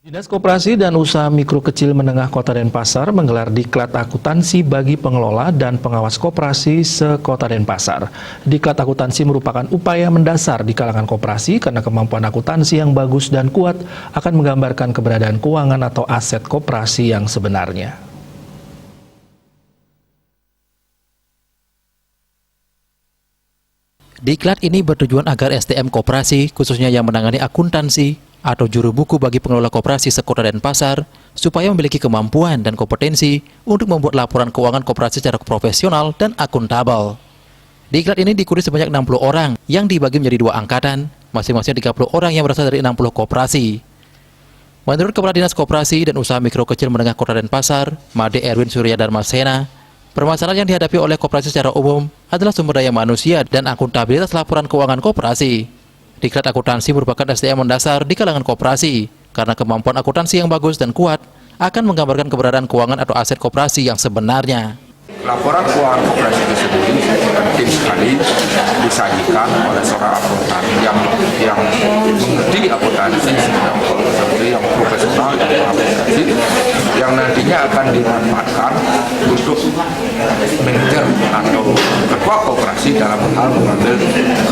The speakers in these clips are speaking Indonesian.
Dinas Koperasi dan Usaha Mikro Kecil Menengah Kota Denpasar menggelar diklat akuntansi bagi pengelola dan pengawas koperasi se-Kota Denpasar. Diklat akuntansi merupakan upaya mendasar di kalangan koperasi karena kemampuan akuntansi yang bagus dan kuat akan menggambarkan keberadaan keuangan atau aset koperasi yang sebenarnya. Diklat ini bertujuan agar SDM koperasi, khususnya yang menangani akuntansi atau juru buku bagi pengelola koperasi se-Kota Denpasar, supaya memiliki kemampuan dan kompetensi untuk membuat laporan keuangan koperasi secara profesional dan akuntabel. Diklat ini diikuti sebanyak 60 orang yang dibagi menjadi 2 angkatan, masing-masing 30 orang yang berasal dari 60 koperasi. Menurut Kepala Dinas Koperasi dan Usaha Mikro Kecil Menengah Kota Denpasar, Made Erwin Surya Darmasena, permasalahan yang dihadapi oleh koperasi secara umum adalah sumber daya manusia dan akuntabilitas laporan keuangan koperasi. Diklat akuntansi merupakan SDM mendasar di kalangan koperasi, karena kemampuan akuntansi yang bagus dan kuat akan menggambarkan keberadaan keuangan atau aset koperasi yang sebenarnya. Laporan keuangan koperasi itu sendiri penting sekali disajikan oleh seorang akuntan yang mengerti akuntansi, yang profesional dalam akuntansi, yang nantinya akan dimanfaatkan untuk manajer atau ketua koperasi dalam hal mengambil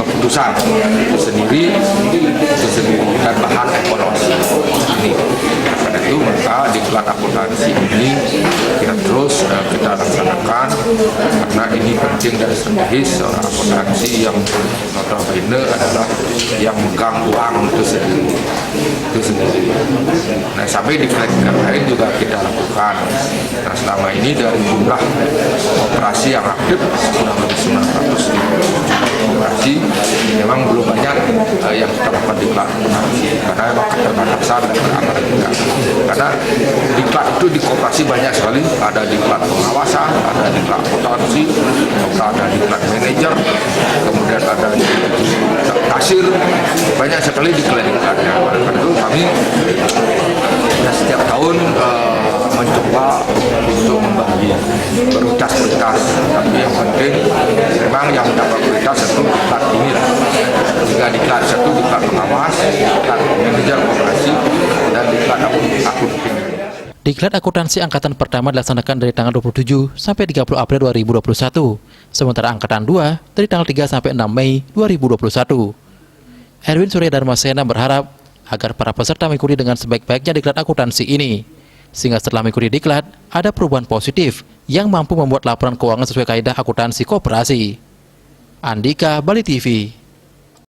keputusan itu sendiri dan bahan evaluasi ini. Karena itu maka diklat akuntansi ini kita terus kita laksanakan karena ini penting dan strategis. Seorang akuntansi yang notabene adalah yang megang uang itu sendiri. Nah, sampai di diklat lain juga kita lakukan. Nah, selama ini dari jumlah operasi yang aktif kurang lebih 900 operasi, memang belum banyak yang kita lakukan diklat akuntansi karena memang keterbatasan dan keamanan kita. Karena diklat itu di koperasi banyak sekali, ada diklat pengawasan, ada diklat akuntansi, ada diklat manajer, kemudian ada diklat kasir, banyak sekali diklat-diklatnya. Karena itu kami setiap tahun mencoba untuk membagi prioritas, tapi yang penting memang yang mendapat prioritas satu diklat ini lah. Jika diklat satu diklat pengawas, diklat manajer koperasi, dan diklat akuntansi. Diklat akuntansi angkatan pertama dilaksanakan dari tanggal 27 sampai 30 April 2021, sementara angkatan 2 dari tanggal 3 sampai 6 Mei 2021. Erwin Surya Darmasena berharap agar para peserta mengikuti dengan sebaik-baiknya diklat akuntansi ini, sehingga setelah mengikuti diklat, ada perubahan positif yang mampu membuat laporan keuangan sesuai kaidah akuntansi koperasi. Andika, Bali TV.